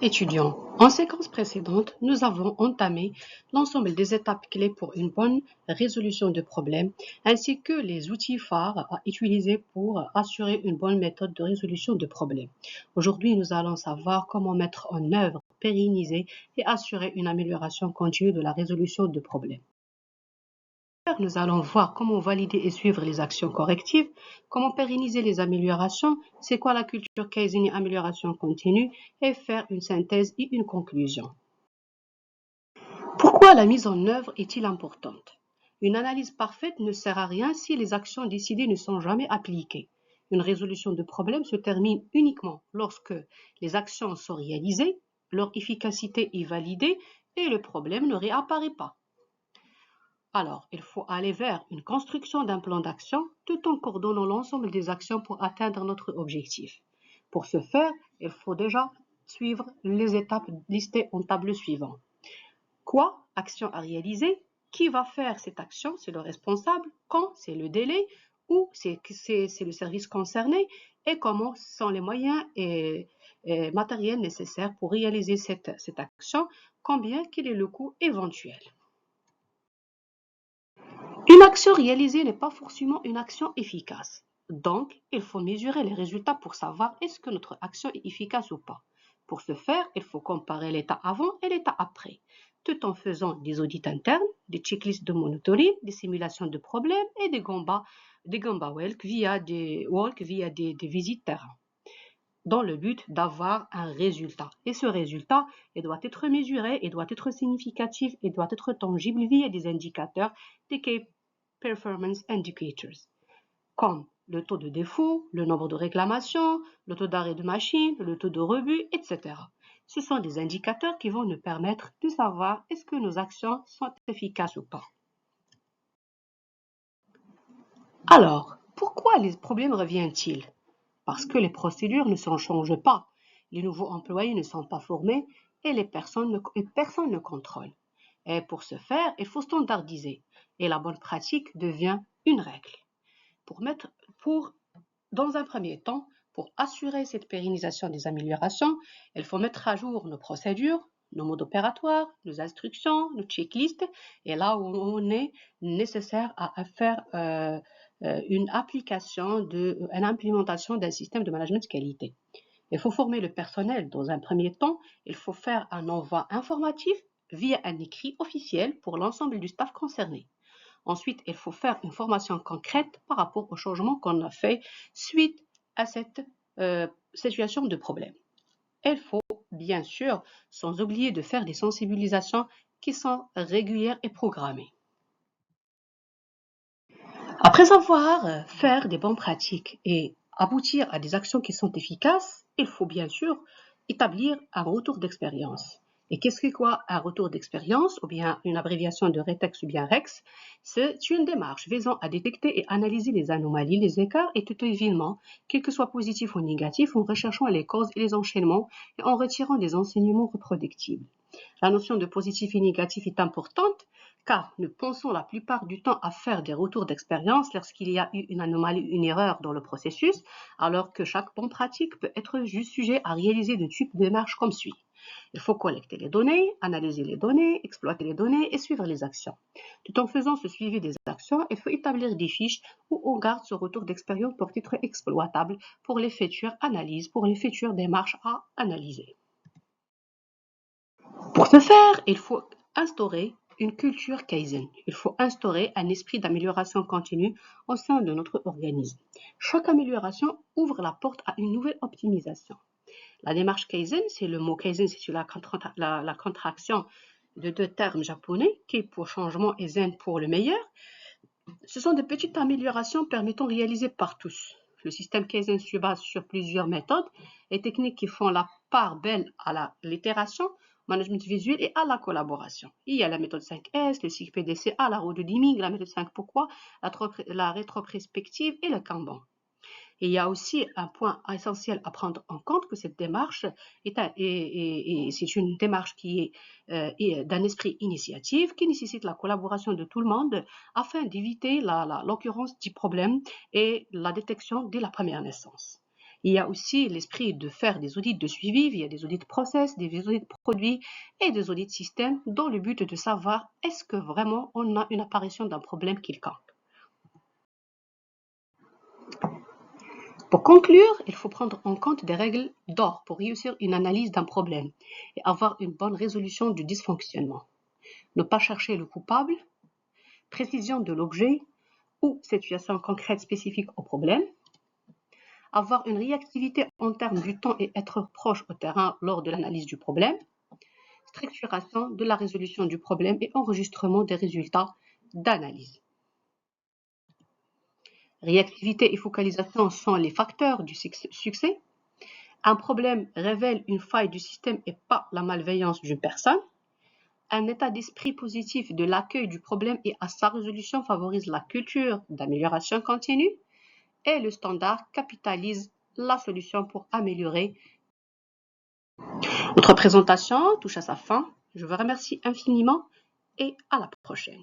Étudiants, en séquence précédente, nous avons entamé l'ensemble des étapes clés pour une bonne résolution de problèmes, ainsi que les outils phares à utiliser pour assurer une bonne méthode de résolution de problèmes. Aujourd'hui, nous allons savoir comment mettre en œuvre, pérenniser et assurer une amélioration continue de la résolution de problèmes. Nous allons voir comment valider et suivre les actions correctives, comment pérenniser les améliorations, c'est quoi la culture Kaizen et amélioration continue, et faire une synthèse et une conclusion. Pourquoi la mise en œuvre est-il importante? Une analyse parfaite ne sert à rien si les actions décidées ne sont jamais appliquées. Une résolution de problème se termine uniquement lorsque les actions sont réalisées, leur efficacité est validée et le problème ne réapparaît pas. Alors, il faut aller vers une construction d'un plan d'action tout en coordonnant l'ensemble des actions pour atteindre notre objectif. Pour ce faire, il faut déjà suivre les étapes listées en tableau suivant. Quoi? Action à réaliser. Qui va faire cette action? C'est le responsable. Quand? C'est le délai. Où? C'est le service concerné. Et comment sont les moyens et matériels nécessaires pour réaliser cette action? Combien? Quel est le coût éventuel? Une action réalisée n'est pas forcément une action efficace. Donc, il faut mesurer les résultats pour savoir est-ce que notre action est efficace ou pas. Pour ce faire, il faut comparer l'état avant et l'état après, tout en faisant des audits internes, des checklists de monitoring, des simulations de problèmes et des Gemba walk via des visites terrain, dans le but d'avoir un résultat. Et ce résultat, il doit être mesuré, il doit être significatif, il doit être tangible via des indicateurs, des Key Performance Indicators, comme le taux de défaut, le nombre de réclamations, le taux d'arrêt de machine, le taux de rebut, etc. Ce sont des indicateurs qui vont nous permettre de savoir est-ce que nos actions sont efficaces ou pas. Alors, pourquoi les problèmes reviennent-ils? Parce que les procédures ne se changent pas, les nouveaux employés ne sont pas formés et personne ne contrôle. Et pour ce faire, il faut standardiser et la bonne pratique devient une règle. Dans un premier temps, pour assurer cette pérennisation des améliorations, il faut mettre à jour nos procédures, nos modes opératoires, nos instructions, nos checklists, et là où on est nécessaire à faire une implémentation d'un système de management de qualité. Il faut former le personnel dans un premier temps, il faut faire un envoi informatif via un écrit officiel pour l'ensemble du staff concerné. Ensuite, il faut faire une formation concrète par rapport au changement qu'on a fait suite à cette situation de problème. Il faut, bien sûr, sans oublier de faire des sensibilisations qui sont régulières et programmées. Après avoir fait des bonnes pratiques et aboutir à des actions qui sont efficaces, il faut bien sûr établir un retour d'expérience. Et qu'est-ce que quoi un retour d'expérience, ou bien une abréviation de RETEX ou bien REX? C'est une démarche visant à détecter et analyser les anomalies, les écarts et tout événement, quel que soit positif ou négatif, en recherchant les causes et les enchaînements et en retirant des enseignements reproductibles. La notion de positif et négatif est importante car nous pensons la plupart du temps à faire des retours d'expérience lorsqu'il y a eu une anomalie, une erreur dans le processus, alors que chaque bonne pratique peut être juste sujet à réaliser de types de démarches comme suit. Il faut collecter les données, analyser les données, exploiter les données et suivre les actions. Tout en faisant ce suivi des actions, il faut établir des fiches où on garde ce retour d'expérience pour être exploitable pour les futures analyses, pour les futures démarches à analyser. Pour ce faire, il faut instaurer une culture Kaizen. Il faut instaurer un esprit d'amélioration continue au sein de notre organisme. Chaque amélioration ouvre la porte à une nouvelle optimisation. La démarche Kaizen, c'est le mot Kaizen, c'est la contraction de deux termes japonais, Kei pour changement et Zen pour le meilleur. Ce sont des petites améliorations permettant de réaliser par tous. Le système Kaizen se base sur plusieurs méthodes et techniques qui font la part belle à l'itération, management visuel et à la collaboration. Il y a la méthode 5S, le cycle PDCA, la roue de Deming, la méthode 5 pourquoi, la rétroprospective et le Kanban. Et il y a aussi un point essentiel à prendre en compte que cette démarche c'est une démarche qui est d'un esprit initiative qui nécessite la collaboration de tout le monde afin d'éviter l'occurrence du problème et la détection dès la première naissance. Il y a aussi l'esprit de faire des audits de suivi via des audits process, des audits produits et des audits système dans le but de savoir est-ce que vraiment on a une apparition d'un problème quelconque. Pour conclure, il faut prendre en compte des règles d'or pour réussir une analyse d'un problème et avoir une bonne résolution du dysfonctionnement. Ne pas chercher le coupable, précision de l'objet ou situation concrète spécifique au problème, avoir une réactivité en termes du temps et être proche au terrain lors de l'analyse du problème, structuration de la résolution du problème et enregistrement des résultats d'analyse. Réactivité et focalisation sont les facteurs du succès. Un problème révèle une faille du système et pas la malveillance d'une personne. Un état d'esprit positif de l'accueil du problème et à sa résolution favorise la culture d'amélioration continue. Et le standard capitalise la solution pour améliorer. Notre présentation touche à sa fin. Je vous remercie infiniment et à la prochaine.